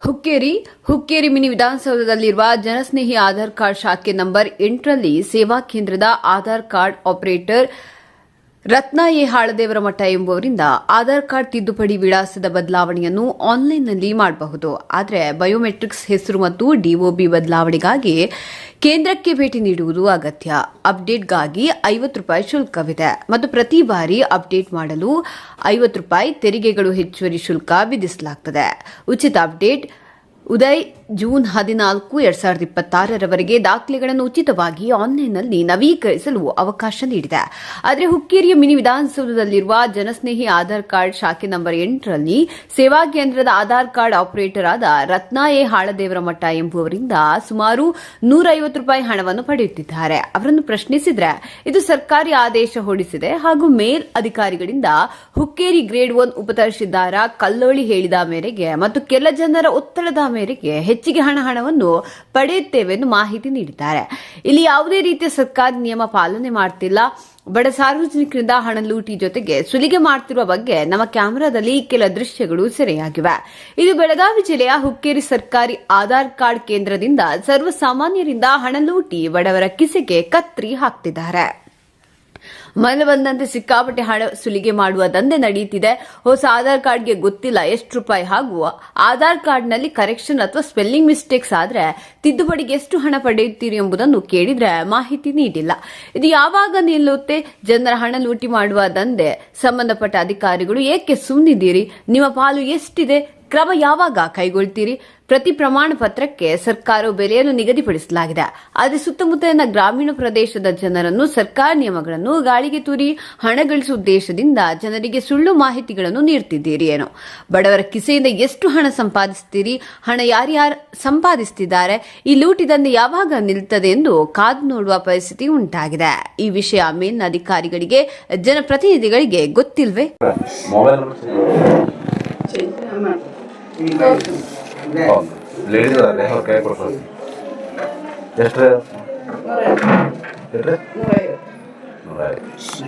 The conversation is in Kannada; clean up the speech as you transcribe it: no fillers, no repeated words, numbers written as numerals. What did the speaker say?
ಹುಕ್ಕೇರಿ ಮಿನಿ ವಿಧಾನಸೌಧದಲ್ಲಿರುವ ಜನಸ್ನೇಹಿ ಆಧಾರ್ ಕಾರ್ಡ್ ಶಾಖೆ ನಂಬರ್ 8ರಲ್ಲಿ ಸೇವಾ ಕೇಂದ್ರದ Aadhaar card operator Ratna A Haladevaramath ಎಂಬುವರಿಂದ ಆಧಾರ್ ಕಾರ್ಡ್ ತಿದ್ದುಪಡಿ ವಿಳಾಸದ ಬದಲಾವಣೆಯನ್ನು ಆನ್ಲೈನ್ನಲ್ಲಿ ಮಾಡಬಹುದು. ಆದರೆ ಬಯೋಮೆಟ್ರಿಕ್ಸ್ ಹೆಸರು ಮತ್ತು ಡಿಒಬಿ ಬದಲಾವಣೆಗಾಗಿ ಕೇಂದ್ರಕ್ಕೆ ಭೇಟಿ ನೀಡುವುದು ಅಗತ್ಯ. ಅಪ್ಡೇಟ್ಗಾಗಿ ₹50 ಶುಲ್ಕವಿದೆ ಮತ್ತು ಪ್ರತಿ ಬಾರಿ ಅಪ್ಡೇಟ್ ಮಾಡಲು ₹50 ತೆರಿಗೆಗಳು ಹೆಚ್ಚುವರಿ ಶುಲ್ಕ ವಿಧಿಸಲಾಗುತ್ತದೆ. ಉಚಿತ ಅಪ್ಡೇಟ್ ಉದಯ್ ಜೂನ್ 14, 2026ರವರೆಗೆ ದಾಖಲೆಗಳನ್ನು ಉಚಿತವಾಗಿ ಆನ್ಲೈನ್ನಲ್ಲಿ ನವೀಕರಿಸಲು ಅವಕಾಶ ನೀಡಿದೆ. ಆದರೆ ಹುಕ್ಕೇರಿಯ ಮಿನಿ ವಿಧಾನಸೌಧದಲ್ಲಿರುವ ಜನಸ್ನೇಹಿ ಆಧಾರ್ ಕಾರ್ಡ್ ಶಾಖೆ ನಂಬರ್ 8ರಲ್ಲಿ ಸೇವಾ ಕೇಂದ್ರದ ಆಧಾರ್ ಕಾರ್ಡ್ ಆಪರೇಟರ್ ಆದ ರತ್ನ ಎ ಹಾಳದೇವರ ಮಠ ಎಂಬುವರಿಂದ ಸುಮಾರು ₹150 ಹಣವನ್ನು ಪಡೆಯುತ್ತಿದ್ದಾರೆ. ಅವರನ್ನು ಪ್ರಶ್ನಿಸಿದರೆ ಇದು ಸರ್ಕಾರಿ ಆದೇಶ ಹೊರಡಿಸಿದೆ ಹಾಗೂ ಮೇಲ್ ಅಧಿಕಾರಿಗಳಿಂದ ಹುಕ್ಕೇರಿ ಗ್ರೇಡ್ 1 ಉಪತಹಶೀಲ್ದಾರ ಕಲ್ಲೋಳಿ ಹೇಳಿದ ಮೇರೆಗೆ ಮತ್ತು ಕೆಲ ಜನರ ಒತ್ತಡದ ಮೇರೆಗೆ ಹೆಚ್ಚಿಗೆ ಹಣವನ್ನು ಪಡೆಯುತ್ತೇವೆ ಎಂದು ಮಾಹಿತಿ ನೀಡಿದ್ದಾರೆ. ಇಲ್ಲಿ ಯಾವುದೇ ರೀತಿಯ ಸರ್ಕಾರಿ ನಿಯಮ ಪಾಲನೆ ಮಾಡುತ್ತಿಲ್ಲ. ಬಡ ಸಾರ್ವಜನಿಕರಿಂದ ಹಣ ಲೂಟಿ ಜೊತೆಗೆ ಸುಲಿಗೆ ಮಾಡುತ್ತಿರುವ ಬಗ್ಗೆ ನಮ್ಮ ಕ್ಯಾಮೆರಾದಲ್ಲಿ ಕೆಲ ದೃಶ್ಯಗಳು ಸೆರೆಯಾಗಿವೆ. ಇದು ಬೆಳಗಾವಿ ಜಿಲ್ಲೆಯ ಹುಕ್ಕೇರಿ ಸರ್ಕಾರಿ ಆಧಾರ್ ಕಾರ್ಡ್ ಕೇಂದ್ರದಿಂದ ಸರ್ವಸಾಮಾನ್ಯರಿಂದ ಹಣ ಲೂಟಿ ಬಡವರ ಕಿಸೆಗೆ ಕತ್ರಿ ಹಾಕ್ತಿದ್ದಾರೆ. ಮನೆ ಬಂದಂತೆ ಸಿಕ್ಕಾಪಟ್ಟೆ ಹಣ ಸುಲಿಗೆ ಮಾಡುವ ದಂಧೆ ನಡೆಯುತ್ತಿದೆ. ಹೊಸ ಆಧಾರ್ ಕಾರ್ಡ್ಗೆ ಗೊತ್ತಿಲ್ಲ ಎಷ್ಟು ರೂಪಾಯಿ ಹಾಗೂ ಆಧಾರ್ ಕಾರ್ಡ್ನಲ್ಲಿ ಕರೆಕ್ಷನ್ ಅಥವಾ ಸ್ಪೆಲ್ಲಿಂಗ್ ಮಿಸ್ಟೇಕ್ಸ್ ಆದರೆ ತಿದ್ದುಪಡಿಗೆ ಎಷ್ಟು ಹಣ ಪಡೆಯುತ್ತೀರಿ ಎಂಬುದನ್ನು ಕೇಳಿದ್ರೆ ಮಾಹಿತಿ ನೀಡಿಲ್ಲ. ಇದು ಯಾವಾಗ ನಿಲ್ಲುತ್ತೆ? ಜನರ ಹಣ ಲೂಟಿ ಮಾಡುವ ದಂಧೆ ಸಂಬಂಧಪಟ್ಟ ಅಧಿಕಾರಿಗಳು ಏಕೆ ಸುಮ್ಮನಿದ್ದೀರಿ? ನಿಮ್ಮ ಪಾಲು ಎಷ್ಟಿದೆ? ಕ್ರಮ ಯಾವಾಗ ಕೈಗೊಳ್ತೀರಿ? ಪ್ರತಿ ಪ್ರಮಾಣ ಪತ್ರಕ್ಕೆ ಸರ್ಕಾರವು ಬೆಲೆಯನ್ನು ನಿಗದಿಪಡಿಸಲಾಗಿದೆ. ಆದರೆ ಸುತ್ತಮುತ್ತಲಿನ ಗ್ರಾಮೀಣ ಪ್ರದೇಶದ ಜನರನ್ನು ಸರ್ಕಾರ ನಿಯಮಗಳನ್ನು ಗಾಳಿಗೆ ತೂರಿ ಹಣ ಗಳಿಸುವ ಉದ್ದೇಶದಿಂದ ಜನರಿಗೆ ಸುಳ್ಳು ಮಾಹಿತಿಗಳನ್ನು ನೀಡುತ್ತಿದ್ದೀರಿ ಏನೋ. ಬಡವರ ಕಿಸೆಯಿಂದ ಎಷ್ಟು ಹಣ ಸಂಪಾದಿಸುತ್ತೀರಿ? ಹಣ ಯಾರ್ಯಾರು ಸಂಪಾದಿಸುತ್ತಿದ್ದಾರೆ? ಈ ಲೂಟಿ ದಂಧೆ ಯಾವಾಗ ನಿಲ್ತದೆ ಎಂದು ಕಾದು ನೋಡುವ ಪರಿಸ್ಥಿತಿ ಉಂಟಾಗಿದೆ. ಈ ವಿಷಯ ಮೇಲಿನ ಅಧಿಕಾರಿಗಳಿಗೆ, ಜನಪ್ರತಿನಿಧಿಗಳಿಗೆ ಗೊತ್ತಿಲ್ವೇ? ಲೇಡೀಸ್ ಅವ್ರ ಕೈ ಕೊಡ್ತಾರೆ. ಎಷ್ಟು? 150.